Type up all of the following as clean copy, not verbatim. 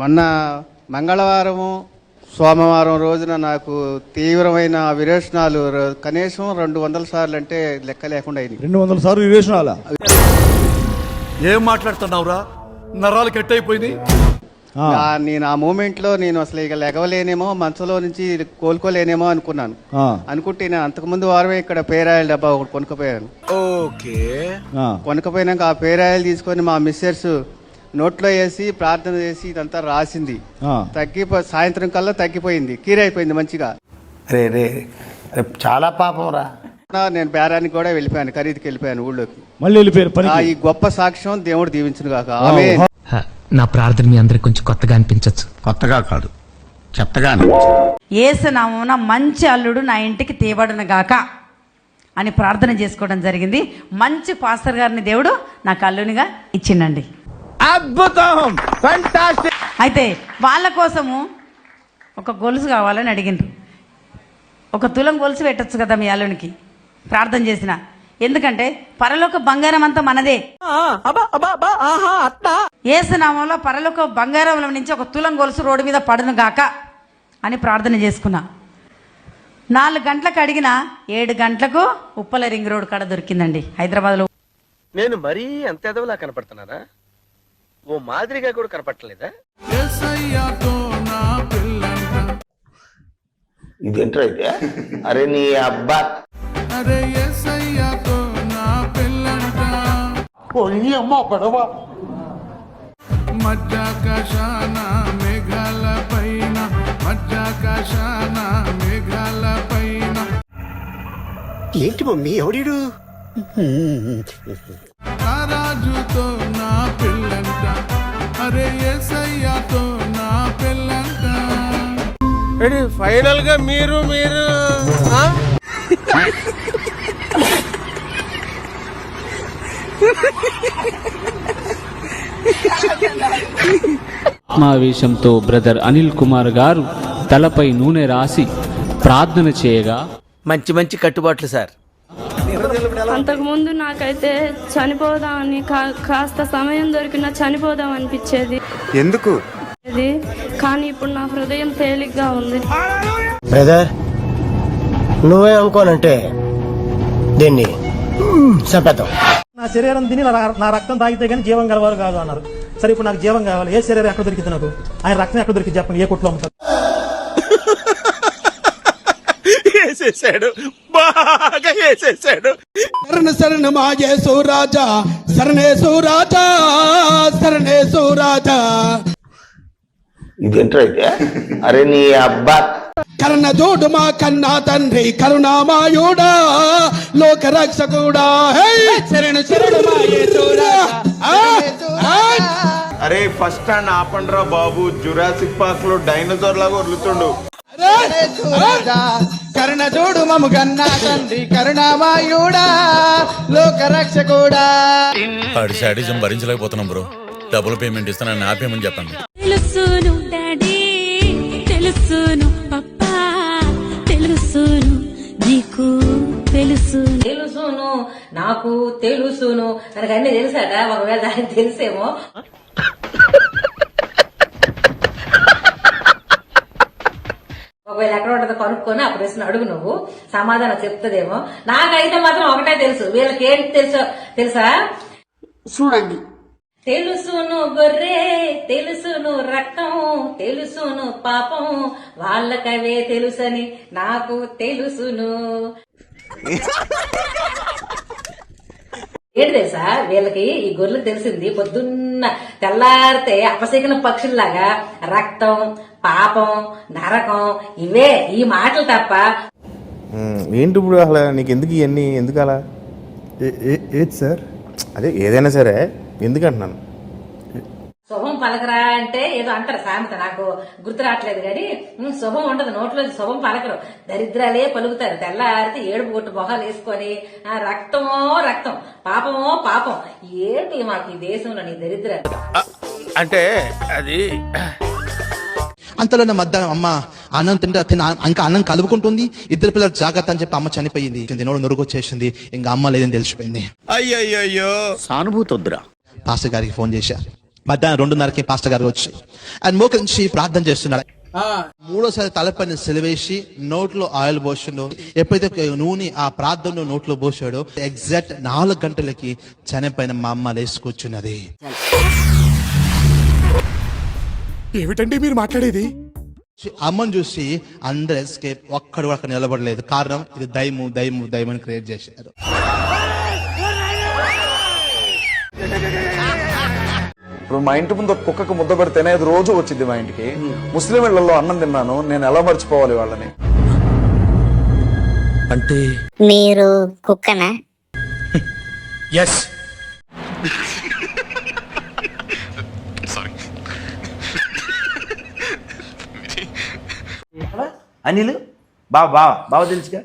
మొన్న మంగళవారము సోమవారం రోజున నాకు తీవ్రమైన విరేచనాలు కనీసం 200 సార్లు అంటే లెక్క లేకుండా అయింది. 200 సార్లు విరేచనాలా? ఏం మాట్లాడుతున్నావురా? నరాలు కట్ అయిపోయింది. నేను ఆ మూమెంట్లో నేను అసలు ఇక లెగవలేనేమో, మంచంలో నుంచి కోలుకోలేనేమో అనుకున్నాను. అనుకుంటే నేను అంతకుముందు వారమే ఇక్కడ పేరాయిల్ డబ్బా ఒకటి కొనుక్కపోయాను. ఓకే, కొనుక్కపోయినాక ఆ పేరాయిల్ తీసుకొని మా మిస్సెస్ నోట్లో వేసి ప్రార్థన చేసి ఇదంతా రాసింది. సాయంత్రం కల్లా తగ్గిపోయింది, కీరైపోయింది మంచిగా. రే చాలా పాపం రా. నేను బేరానికి కూడా వెళ్ళిపోయాను, ఖరీదుకి వెళ్ళిపోయాను ఊళ్ళోకి. మళ్ళీ వెళ్ళిపోయారు. ఈ గొప్ప సాక్ష్యం దేవుడు దీవించును గాక. ఆమె నా ప్రార్థన మీ అందరికి కొంచెం కొత్తగా అనిపించచ్చు. కొత్తగా కాదు, చెత్తగా. యేసు నామమున మంచి అల్లుడు నా ఇంటికి తేబడును గాక అని ప్రార్థన చేసుకోవడం జరిగింది. మంచి పాస్టర్ గారిని దేవుడు నాకు అల్లునిగా ఇచ్చిండండి. అద్భుతం, ఫెంటాస్టిక్. అయితే వాళ్ళ కోసము ఒక గొలుసు కావాలని అడిగిండ్రు. 1 తులం గొలుసు పెట్టచ్చు కదా మీ అల్లునికి ప్రార్థన చేసిన. ఎందుకంటే పరలోక బంగారం అంతా మనదే. యేసు నామంలో పరలోక బంగారం నుంచి 1 తులం గొలుసు రోడ్డు మీద పడును గాక అని ప్రార్థన చేసుకున్నా. 4 గంటలకు అడిగిన 7 గంటలకు ఉప్పల రింగ్ రోడ్ కాడ దొరికిందండి హైదరాబాద్లో. నేను మరీ అంత ఎదవలా కనపడుతున్నారా? ఓ మాదిరిగా కూడా కనపడలేదా? ఇదేంట్రా అయితే? అరే నీ అబ్బా, అమ్మ పడవ మధ్యాకాశాన మేఘాల పైన, మధ్యాకాశాన మేఘాల పైన. ఏంటి మమ్మీ ఎవడీడు? రాజుతో నా పిల్లంట, అరే యేసయ్యతో నా పిల్లంట. ఫైనల్ గా మీరు ఆత్మావేశంతో బ్రదర్ అనిల్ కుమార్ గారు తలపై నూనె రాసి ప్రార్థన చేయగా మంచి మంచి కట్టుబాట్లు సార్. అంతకుముందు నాకైతే చనిపోదామని కాస్త సమయం దొరికినా చనిపోదాం అనిపించేది. ఎందుకు? కానీ ఇప్పుడు నా హృదయం తేలిగ్గా ఉంది. బ్రదర్ నువ్వే అనుకోనంటే దీన్ని చంపేద్దాం. నా శరీరం తిని నా రక్తం తాగితే కానీ జీవం కలవారు కాదు అన్నారు. సరే ఇప్పుడు నాకు జీవం కావాలి. ఏ శరీరం ఎక్కడ దొరికింది? నాకు ఆయన రక్తం ఎక్కడ దొరికింది చెప్పండి? ఏ కొట్లో అమ్ముతారు? వేసేసాడు, బాగా వేసేసాడు. శరణ మా యేసు రాజా, శరణేసు రాజా, శరణేసు రాజా. ఇదేంట్రా అయితే? అరే నీ అబ్బా, కరుణ చూడు మా కన్నా తండ్రి, కరుణామాయుడా, లోక రక్షకుడా. శరణు శరణు మా యేసు రాజా. అరే ఫస్ట్ స్టాండ్ ఆపండ్రా బాబు, జురాసిక్ పార్క్ లో డైనోసార్ లాగా వదులుతుండు. కరుణ చూడు మము కన్నా తండ్రి, కరుణామాయుడా, లోక రక్షకుడా. వాడి శాడిజం భరించలేకపోతున్నాం బ్రో. డబుల్ పేమెంట్ ఇస్తానని ఆపేమని చెప్పండి. తెలుసును డాడీ, తెలుసును పప్పా, తెలుసును నీకు, తెలుసును నాకు తెలుసును. మనకు అన్నీ తెలుసాట. ఒకవేళ దానికి తెలిసేమో. ఒకవేళ ఎక్కడ ఉంటుందో కనుక్కొని ఆ ప్రశ్న అడుగు, నువ్వు సమాధానం చెప్తుందేమో. నాకైతే మాత్రం ఒకటే తెలుసు. వీళ్ళకి ఏంటి తెలుసా? చూడండి. తెలుసును గొర్రె, తెలుసును రక్తం, తెలుసును పాపం, వాళ్ళకవే తెలుసని నాకు తెలుసును. ఏంటి తెలుసా? వీళ్ళకి ఈ గొర్రెలకు తెలిసింది పొద్దున్న తెల్లారితే అపశకన పక్షుల్లాగా రక్తం, పాపం, నరకం, ఇవే ఈ మాటలు తప్ప. ఏంటి ఇప్పుడు అసలు నీకు ఎందుకు ఇవన్నీ? ఎందుకు అలా? ఏది సార్? అదే ఏదైనా సరే ఎందుకంటున్నాను. శుభం పలకరా అంటే ఏదో అంటారు సామెత, నాకు గుర్తు రావట్లేదు కానీ శుభం ఉండదు. నోట్లో శుభం పలకరు, దరిద్రాలే పలుకుతారు. తెల్లారితే ఏడుపు కొట్టు మొహాలు వేసుకొని రక్తమో రక్తం, పాపమో పాపం. ఏంటి మాకు ఈ దేశంలో నీ దరిద్రాలు? అంటే అది అంతలో నా మధ్య అమ్మ అన్నం తింటే ఇంకా అన్నం కలుపుకుంటుంది. 2 పిల్లలు జాగ్రత్త అని చెప్పి అమ్మ చనిపోయింది. నోడు నురుగొచ్చేసింది. ఇంకా అమ్మ లేదని తెలిసిపోయింది. అయ్యయ్యో, సానుభూతి వద్దురా. పాస్టర్ గారికి ఫోన్ చేశా, మధ్యాహ్నం 2:30కి పాస్టర్ గారు వచ్చి ఆయన మోకరించి ప్రార్థన చేస్తున్నాడు. 3వ తలపైన సెలవేసి నోట్లో ఆయిల్ పోసిండు. ఎప్పుడైతే నూనె ఆ ప్రార్థనలో నోట్లో పోసాడో ఎగ్జాక్ట్ 4 గంటలకి చనిపోయిన మా అమ్మ లేచి కూర్చున్నది. ఏమిటండి మీరు మాట్లాడేది? అమ్మని చూసి అందరు ఎస్కేప్, ఒక్కడు అక్కడ నిలబడలేదు. కారణం ఇది దైవం క్రియేట్ చేశారు. ఇప్పుడు మా ఇంటి ముందు కుక్కకు ముద్ద పెడితేనే అది రోజు వచ్చింది మా ఇంటికి. ముస్లిం ఇళ్లలో అన్నం తిన్నాను, నేను ఎలా మర్చిపోవాలి వాళ్ళని? అంటే మీరు కుక్కనా? ఎస్. అనిల్ బావ తెలుసుగా?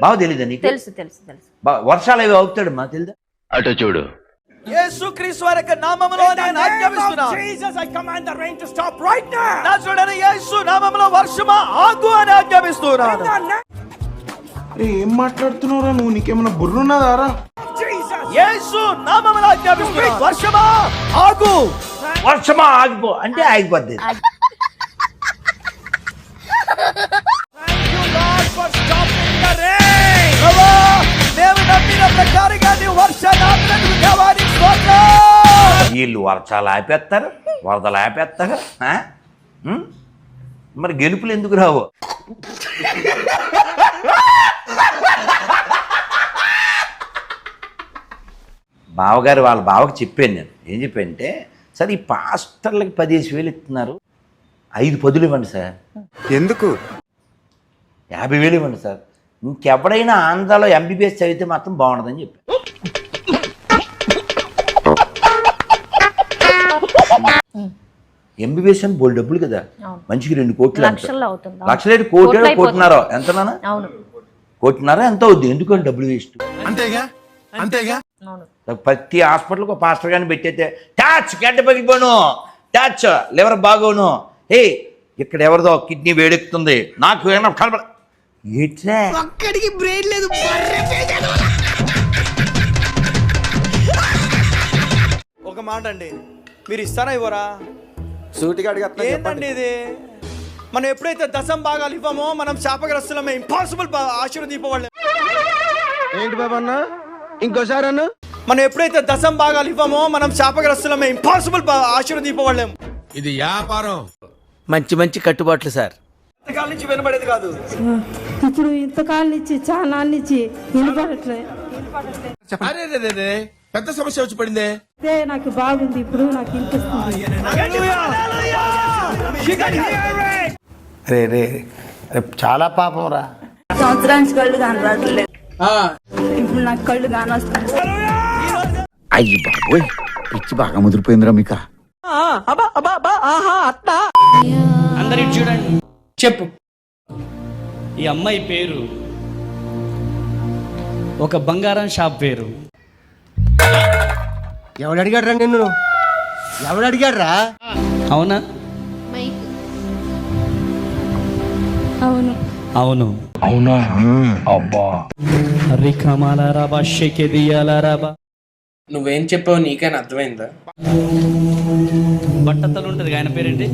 బావ తెలీదా నీకు? తెలుసు తెలుసు తెలుసు. వర్షాలు అవి అవుతాడు మా తెలుదా? అటు చూడు. యేసుక్రీస్తు వారి నామములో నేను ఆజ్ఞాపిస్తున్నాను. Jesus, I command the rain to stop right now. నజరుడైన యేసు నామములో వర్షమా ఆగు అని ఆజ్ఞాపిస్తున్నాను. ఏం మాట్లాడుతున్నావురా నువ్వు? నీకేమైనా బుర్రున్నదారా? యేసు నామములో ఆజ్ఞాపిస్తున్నాను, వర్షమా ఆగు. వర్షమా ఆగిపో అంటే ఆగిపోద్ది. వీళ్ళు వర్షాలు ఆపేస్తారు, వరదలు ఆపేస్తారు. మరి గెలుపులు ఎందుకు రావు? బావగారు వాళ్ళ బావకి చెప్పాను నేను. ఏం చెప్పానంటే, సార్ ఈ పాస్టర్లకి 15,000 ఇస్తున్నారు, 5 పదులు ఇవ్వండి సార్. ఎందుకు? 50,000 ఇవ్వండి సార్. ఇంకెప్పుడైనా ఆంధ్రాలో ఎంబీబీఎస్ చదివితే మాత్రం బాగుండదని చెప్పి. ఎంబీబీఎస్ అని బోల్ డబ్బులు కదా, మంచికి 2 కోట్లు. లక్షలేడు కోటిన్నారో ఎంతనా? 1.5 ఎంత అవుద్ది? ఎందుకంటే డబ్బులు వేస్ట్. అంతేగా. ప్రతి హాస్పిటల్కి ఒక పాస్టర్ గారిని పెట్టయితే టాచ్ గడ్డ పగిపోను, టాచ్ లివర్ బాగోను, ఏ ఇక్కడ ఎవరిదో కిడ్నీ వేడెక్కుతుంది, నాకు ఏమన్నా కలప ఎట్లా ఒక్కడికి బ్రెయిన్ లేదు. ఒక మాట అండి, మీరు ఇస్తారా ఇవ్వరా? సూటిగా ఏంటండి ఇది? మనం ఎప్పుడైతే దశం భాగాలు ఇవ్వమో మనం శాపగ్రస్తులమే. ఇంపాసిబుల్ ఆశీర్వదింపవాళ్ళం. ఏంటి బాబన్న? ఇంకోసారి అన్న. మనం ఎప్పుడైతే దశం భాగాలు ఇవ్వమో మనం శాపగ్రస్తులమే. ఇంపాసిబుల్ ఆశీర్వదింపవాళ్ళం. ఇది వ్యాపారం. మంచి మంచి కట్టుబాట్లు సార్. ఇంతకాలం నుంచి వినబడేది కాదు, ఇప్పుడు ఇంతకాలం నుంచి చాలా నుంచి వినపడట్లే. పెద్ద సమస్య వచ్చి పడిందే. నాకు బాగుంది, ఇప్పుడు నాకు వినిపిస్తుంది. రే చాలా పాపం రా. సంవత్సరానికి కళ్ళు కాని రావట్లేదు, ఇప్పుడు నాకు కళ్ళు కాని వస్తాయి. అయ్యి బాబోయ్, పిచ్చి బాగా ముదిరిపోయిందిరా మీక. అందరి చూడండి, చెప్పు. ఈ అమ్మాయి పేరు ఒక బంగారం షాప్ పేరు. ఎవడు అడిగాడ్రా నిన్ను? ఎవడు అడిగాడ్రా? అవునా? అవును అవును అవునా? అబ్బా రికమాలారాబా షెకెదియాలారాబా. నువ్వేం చెప్పావు నీకైనా అర్థమైందా? బట్టతలు ఉంటుంది, ఆయన పేరేంటి?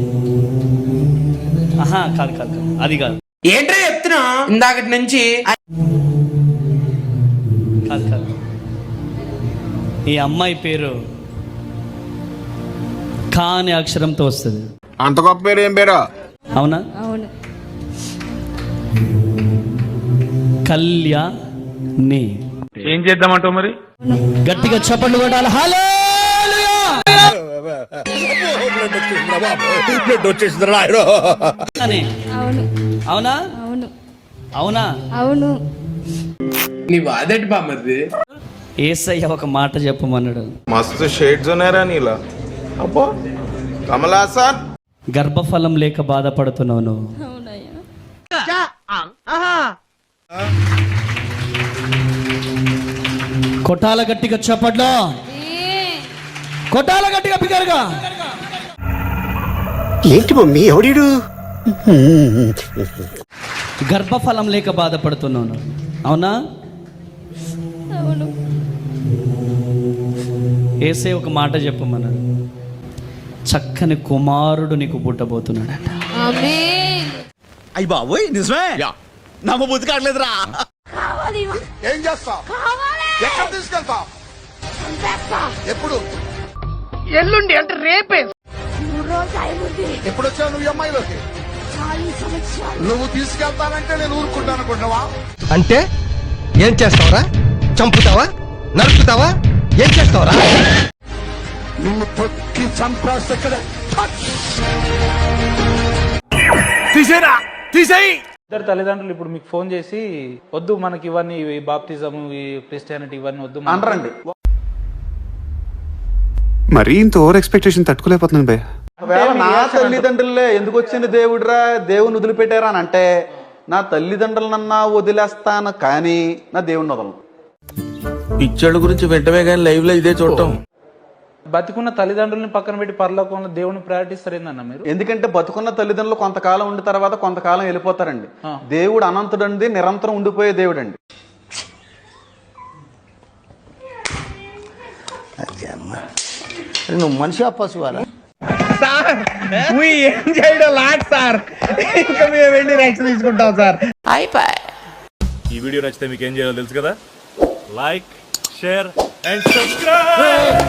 ఆహా, కాదు కాదు కాదు, అది కాదు. ఏంటో చెప్తున్నా ఇందాకటి నుంచి. కాదు కాదు, ఈ అమ్మాయి పేరు కా అనే అక్షరంతో వస్తుంది. అంత గొప్ప పేరు ఏం పేరు? అవునా? అవును. కళ్యాణి. ఏం చేద్దామంటావు మరి? గట్టిగా చప్పట్లు కొట్టాలి. హల్లెలూయా! అని. అవును. అవునా? అవును. అవునా? అవును. నీ వాదటి బామ్మది. యేసయ్య ఒక మాట చెప్పమన్నాడు. మస్తు షేడ్స్ ఉన్నారా నీలా? అబ్బో కమలాసన్. గర్భఫలం లేక బాధపడుతున్నావు నువ్వు. అవునయ్యా. కొట్టాల గట్టిగా చప్పట్లో, కొట్టాల గట్టిగా బిగ్గరగా. ఏంటి మమ్మీ ఎవడీడు? గర్భఫలం లేక బాధపడుతున్నాను, అవునా? అవును. యేసే ఒక మాట చెప్పమన్నాడు. చక్కని కుమారుడు నీకు పుట్టబోతున్నాడట. అయ్యి బాబోయ్ నిజమే నమ్మ బుద్ధి కావట్లేదురా. ఏం చేస్తావు? ఎక్కడ తీసుకెళ్తావు? ఎప్పుడు? ఎల్లుండి అంటే రేపే. ఎప్పుడు వచ్చావు నువ్వు అమ్మాయిలోకి? నువ్వు తీసుకెళ్తానంటే నేను ఊరుకుంటాను అనుకుంటున్నావా? అంటే ఏం చేస్తావరా? చంపుతావా? నరుకుతావా? ఏం చేస్తావరా? నిన్ను తొక్కి చంపేస్తా. తీసేరా, తీసేయి. ఇద్దరు తల్లిదండ్రులు ఇప్పుడు మీకు ఫోన్ చేసి వద్దు మనకి ఇవన్నీ బాప్తిజం ఈ క్రిస్టియానిటీ ఇవన్నీ వద్దు అనరండి. మరీ ఇంత ఓవర్ ఎక్స్పెక్టేషన్ తట్టుకోలేకపోతున్నాను భయ్య. ఒకవేళ నా తల్లిదండ్రులే ఎందుకు వచ్చింది దేవుడిరా, దేవుని వదిలిపెట్టారా అని అంటే నా తల్లిదండ్రులనన్నా వదిలేస్తాను కానీ నా దేవుడిని వదలను. పిచ్చోళ్ళ గురించి వెంటనే కానీ లైవ్ లో ఇదే చూడటం. బతికున్న తల్లిదండ్రులని పక్కన పెట్టి పరలోకంలో దేవుని ప్రయారిటిస్తారేందన్న మీరు? ఎందుకంటే బతుకున్న తల్లిదండ్రులు కొంతకాలం ఉండిన తర్వాత కొంతకాలం వెళ్ళిపోతారండి. దేవుడు అనంతుడండి, నిరంతరం ఉండిపోయే దేవుడు అండి. నువ్వు మనిషి పశువారా? ఏం చేయడం లాట్ సార్, ఇంకా మేము వెళ్ళి రైట్స్ తీసుకుంటాం సార్. ఈ వీడియో నచ్చితే మీకు ఏం చేయాలో తెలుసు కదా. Like, share and subscribe.